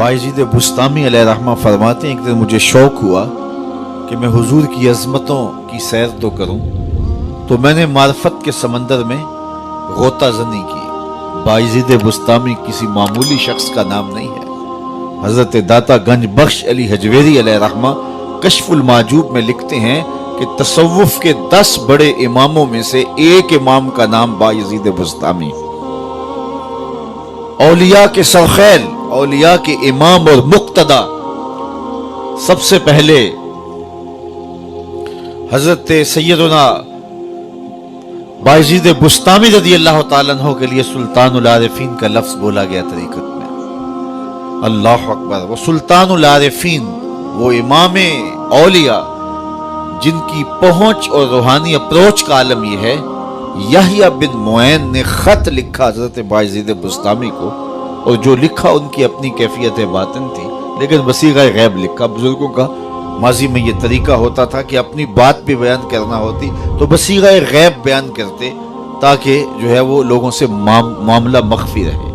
बायजीद बुस्तामी अलैहि रहमा फरमाते हैं, एक दिन मुझे शौक हुआ कि मैं हुजूर की अज़मतों की सैर तो करूं, तो मैंने मार्फत के समंदर में गोता ज़नी की। बायजीद बुस्तामी किसी मामूली शख्स का नाम नहीं है। हज़रत दाता गंज बख्श अली हजवेरी अलैहि रहमा कश्फुल माजूब में लिखते हैं कि तसव्वुफ के 10 बड़े इमामों में से एक इमाम का नाम बायजीद बुस्तामी। औलिया के सरखैल, औलिया के इमाम और मुक्तदा, सबसे पहले हजरत सैयदना बायजीद बुस्तामी रज़ियल्लाहु ताला अन्हु के लिए सुल्तानुल आरिफीन का लफ्ज बोला गया तरीकत में। अल्लाह अकबर। वो सुल्तानुल आरिफीन, वो इमाम औलिया जिनकी पहुंच और रूहानी अप्रोच का आलम यह है। यहया बिन मुऐन ने खत लिखा हजरत बायजीद बुस्तामी को, और जो लिखा उनकी अपनी कैफियत बातिन थी, लेकिन वसीग़ा गैब लिखा। बुजुर्गों का माजी में ये तरीका होता था कि अपनी बात भी बयान करना होती तो वसीग़ा गैब बयान करते, ताकि जो है वो लोगों से मामला मख्फी रहे।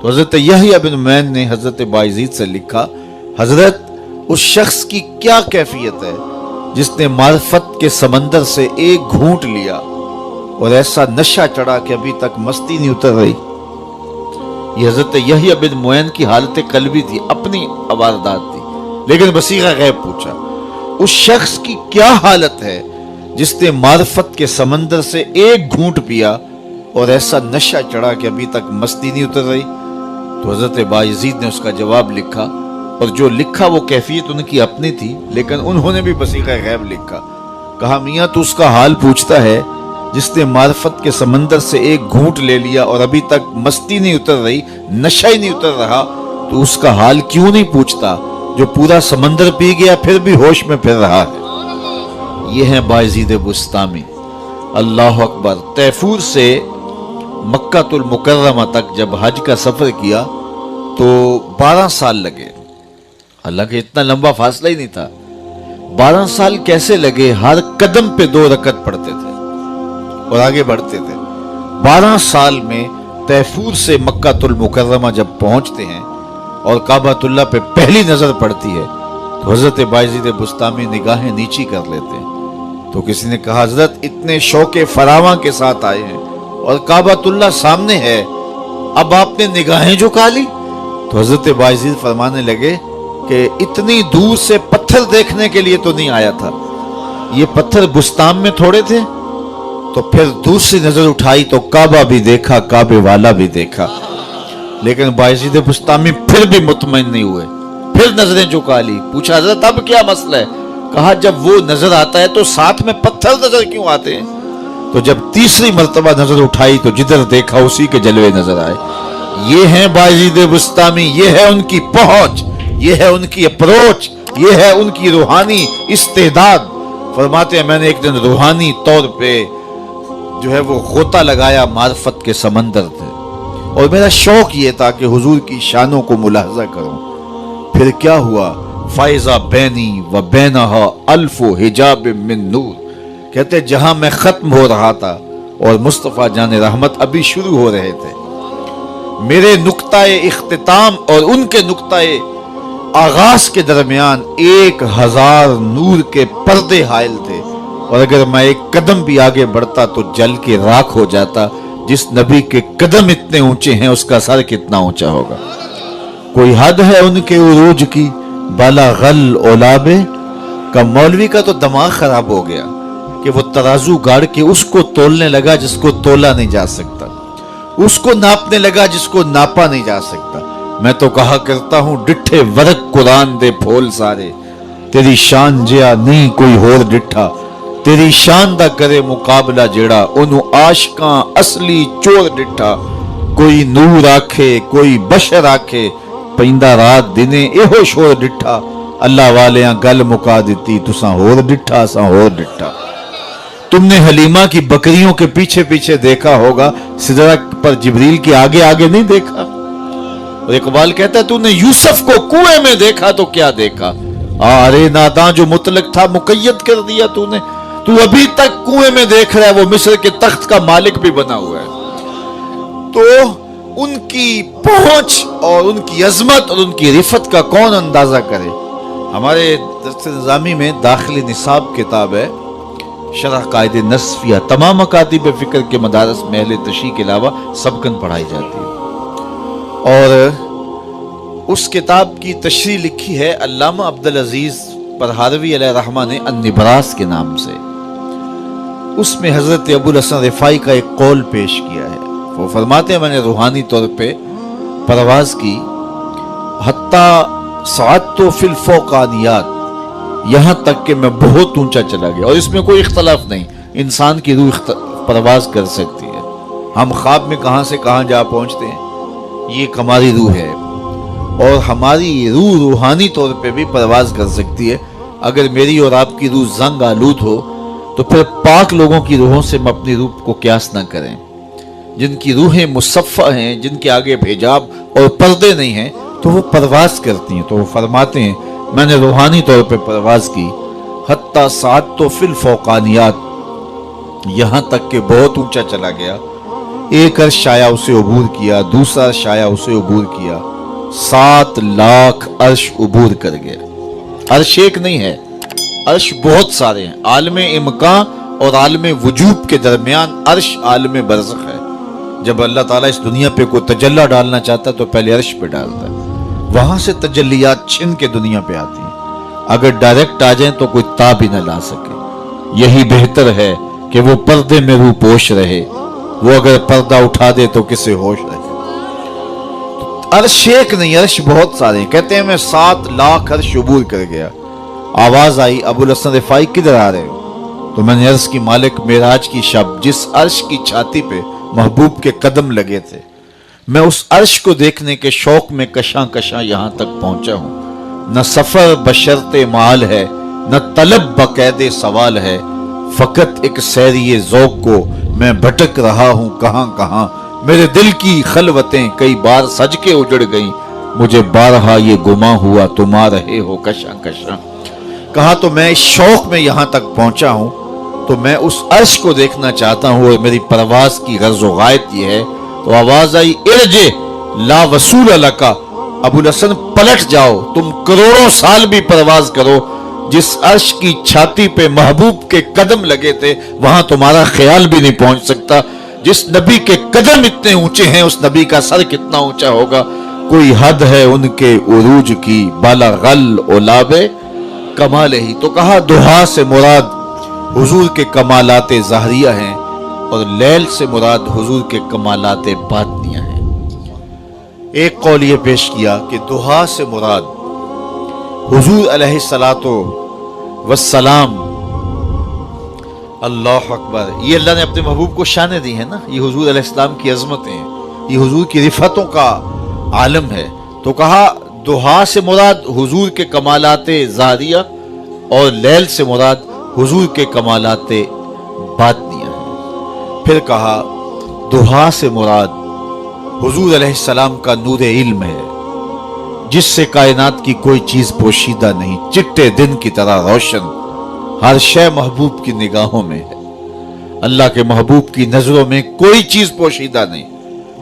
तो हजरत यहया बिन मुऐन ने हजरत बायजीद से लिखा, हजरत उस शख्स की क्या कैफियत है जिसने मार्फत के समंदर से एक घूंट लिया और ऐसा नशा चढ़ा कि अभी तक मस्ती नहीं उतर रही। ये हजरत यहया बिन मुऐन की हालत कल्बी थी, अपनी वारदात थी, लेकिन वसीग़ा गैब पूछा। उस शख्स की क्या हालत है जिसने मार्फत के समंदर से एक घूंट पिया और ऐसा नशा चढ़ा कि अभी तक मस्ती नहीं उतर रही। तो हजरत बायजीद ने उसका जवाब लिखा, और जो लिखा वो कैफियत उनकी अपनी थी, लेकिन उन्होंने भी वसीग़ा गैब लिखा। कहा, मियाँ तो उसका हाल पूछता है जिसने मार्फत के समंदर से एक घूंट ले लिया और अभी तक मस्ती नहीं उतर रही, नशा ही नहीं उतर रहा, तो उसका हाल क्यों नहीं पूछता जो पूरा समंदर पी गया फिर भी होश में फिर रहा है। ये है बायजीद बुस्तामी। अल्लाह अकबर। तैफूर से मक्कातुल मुकर्रमा तक जब हज का सफर किया तो 12 साल लगे। हालांकि इतना लंबा फासला ही नहीं था। 12 साल कैसे लगे? हर कदम पे 2 रकत पढ़ते थे और आगे बढ़ते थे। 12 साल में तैफूर से मक्कातुल मुकर्रमा जब पहुंचते हैं और काबातुल्लाह पे पहली नजर पड़ती है तो हजरत बायजीद बुस्तामी निगाहें नीची कर लेते हैं। तो किसी ने कहा, हजरत इतने शौके फरावां के साथ आए हैं और काबातुल्लाह सामने है, अब आपने निगाहें झुका ली? तो हजरत बायजीद फरमाने लगे कि इतनी दूर से पत्थर देखने के लिए तो नहीं आया था, ये पत्थर बुस्ताम में थोड़े थे। तो फिर दूसरी नजर उठाई तो काबा भी देखा, काबे वाला भी देखा, लेकिन बायजीद बुस्तामी फिर भी मुतमईन नहीं हुए, फिर नजरें झुका ली। पूछा, हजरत अब क्या मसला है? कहा, जब वो नजर आता है तो साथ में पत्थर नजर क्यों आते हैं? तो जब तीसरी मर्तबा नजर उठाई तो जिधर देखा उसी के जलवे नजर आए। ये है बायजीद बुस्तामी, ये है उनकी पहुंच, ये है उनकी अप्रोच, ये है उनकी रूहानी इस्तेदाद। फरमाते हैं, मैंने एक दिन रूहानी तौर पे जो है वो गोता लगाया मार्फत के समंदर थे, और मेरा शौक ये था कि हुजूर की शानों को मुलाहजा करूं। फिर क्या हुआ? फाइजा बैनी व बैनहा अल्फो हिजाब मिन नूर। कहते जहां मैं खत्म हो रहा था और मुस्तफा जाने रहमत अभी शुरू हो रहे थे, मेरे नुक्ताए इख्तिताम और उनके नुक्ताए आगाज के दरमियान 1000 नूर के पर्दे हायल थे, और अगर मैं एक कदम भी आगे बढ़ता तो जल के राख हो जाता। जिस नबी के कदम इतने ऊंचे हैं उसका सर कितना ऊंचा होगा? कोई हद है उनके उरूज की, बाला गल ओलाबे का। मौलवी का तो दिमाग खराब हो गया कि वो तराजू गाड़ के उसको तोलने लगा जिसको तोला नहीं जा सकता, उसको नापने लगा जिसको नापा नहीं जा सकता। मैं तो कहा करता हूं, डिठे वरक कुरान दे फोल सारे, तेरी शान जिया नहीं कोई होर डिठा, तेरी शान दा करे मुकाबला जेड़ा, ओनू आशकां असली चोर डिठा। कोई नूर आखे कोई बशर आखे, पैंदा रात दिने एहो शोर डिठा। अल्लाह वालियां गल मुका दिती, तुसां होर डिठा असां होर डिठा। तुमने हलीमा की बकरियों के पीछे पीछे देखा होगा, सिदरा पर जिब्रील के आगे आगे नहीं देखा। और इकबाल कहता है, तूने यूसुफ को कुएं में देखा तो क्या देखा? अरे नादां, जो मुतलक था मुकय्यद कर दिया तूने। तू अभी तक कुएं में देख रहा है, वो मिस्र के तख्त का मालिक भी बना हुआ है। तो ان کی پہنچ اور ان کی عظمت اور ان کی رفت کا کون اندازہ کرے. ہمارے درس نظامی میں داخلی نصاب کتاب ہے شرح قائد نصفیہ، تمام مکاتب فکر کے مدارس میں اہل تشیع کے علاوہ سبقاً پڑھائی جاتی ہے. اور اس کتاب کی تشریح لکھی ہے علامہ عبدالعزیز پرہاروی علیہ رحمہ نے النبراس کے نام سے. اس میں حضرت ابوالحسن رفاعی کا ایک قول پیش کیا ہے. وہ فرماتے ہیں میں نے روحانی طور پہ پرواز کی، حتیٰ صعدت فی الفوقانیات، یہاں تک کہ میں بہت اونچا چلا گیا. اور اس میں کوئی اختلاف نہیں، انسان کی روح پرواز کر سکتی ہے. ہم خواب میں کہاں سے کہاں جا پہنچتے ہیں، یہ ایک ہماری روح ہے. اور ہماری روح روحانی طور پہ بھی پرواز کر سکتی ہے. اگر میری اور آپ کی روح زنگ آلود ہو تو پھر پاک لوگوں کی روحوں سے ہم اپنی روح کو قیاس نہ کریں. جن کی روحیں مصفہ ہیں، جن کے آگے حجاب اور پردے نہیں ہیں، تو وہ پرواز کرتی ہیں. تو وہ فرماتے ہیں میں نے روحانی طور پہ پرواز کی، حتیٰ صعدت فی الفوقانیات، یہاں تک کہ بہت اونچا چلا گیا. ایک عرش آیا اسے عبور کیا، دوسرا عرش آیا اسے عبور کیا، 7 لاکھ عرش عبور کر گیا. عرش ایک نہیں ہے، عرش بہت سارے ہیں. عالم امکان اور عالم وجوب کے درمیان عرش عالم برزخ ہے. جب اللہ تعالیٰ اس دنیا پہ کوئی تجلی ڈالنا چاہتا ہے تو پہلے عرش پہ ڈالتا ہے، وہاں سے تجلیات چھن کے دنیا پہ آتی ہیں. اگر ڈائریکٹ آ جائیں تو کوئی تاب ہی نہ لا سکے. یہی بہتر ہے کہ وہ پردے میں روح پوش رہے، وہ اگر پردہ اٹھا دے تو کسے ہوش رہے. عرش ایک نہیں، عرش بہت سارے ہیں. کہتے ہیں میں 7 لاکھ عرش عبور کر گیا. آواز آئی ابوالحسن رفاعی کدھر آ رہے ہو؟ تو میں نے عرض کی مالک معراج کی شب جس عرش کی چھاتی پہ محبوب کے قدم لگے تھے، میں اس عرش کو دیکھنے کے شوق میں کشاں کشاں یہاں تک پہنچا ہوں. نہ سفر بشرط مال ہے، نہ طلب بقید سوال ہے، فقط ایک سیری ذوق کو میں بھٹک رہا ہوں کہاں کہاں. میرے دل کی خلوتیں کئی بار سج کے اجڑ گئیں، مجھے بارہا یہ گماں ہوا تم آ رہے ہو کشاں کشاں. کہا تو میں اس شوق میں یہاں تک پہنچا ہوں تو میں اس عرش کو دیکھنا چاہتا ہوں اور میری پرواز کی غرض و غایت یہ ہے. تو آواز آئی ارجع لا وصول لکا، ابوالحسن پلٹ جاؤ، تم کروڑوں سال بھی پرواز کرو، جس عرش کی چھاتی پہ محبوب کے قدم لگے تھے وہاں تمہارا خیال بھی نہیں پہنچ سکتا. جس نبی کے قدم اتنے اونچے ہیں اس نبی کا سر کتنا اونچا ہوگا. کوئی حد ہے ان کے عروج کی، بالا غل اولاب کمال ہی. تو کہا دہا سے مراد حضور کے کمالات ظاہریہ ہیں اور لیل سے مراد حضور کے کمالات باطنیہ ہیں. ایک قول یہ پیش کیا کہ دہا سے مراد حضور علیہ الصلوۃ والسلام. اللہ اکبر، یہ اللہ نے اپنے محبوب کو شانیں دی ہیں نا، یہ حضور علیہ السلام کی عظمتیں ہیں، یہ حضور کی رفتوں کا عالم ہے. تو کہا دہا سے مراد حضور کے کمالات ظاہریہ اور لیل سے مراد حضور کے کمالات باطنیہ ہیں. پھر کہا دہا سے مراد حضور علیہ السلام کا نور علم ہے جس سے کائنات کی کوئی چیز پوشیدہ نہیں، چٹے دن کی طرح روشن، ہر شے محبوب کی نگاہوں میں ہے. اللہ کے محبوب کی نظروں میں کوئی چیز پوشیدہ نہیں.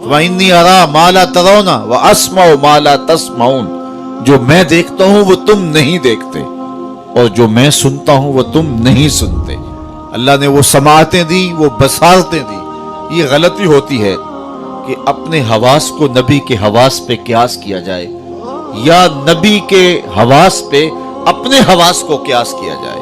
وَإِنِّي أَرَىٰ مَا لَا تَرَوْنَ وَأَسْمَعُ مَا لَا تَسْمَعُونَ، جو میں دیکھتا ہوں وہ تم نہیں دیکھتے اور جو میں سنتا ہوں وہ تم نہیں سنتے. اللہ نے وہ سماعتیں دی، وہ بصارتیں دی. یہ غلطی ہوتی ہے کہ اپنے حواس کو نبی کے حواس پہ قیاس کیا جائے یا نبی کے حواس پہ اپنے حواس کو قیاس کیا جائے.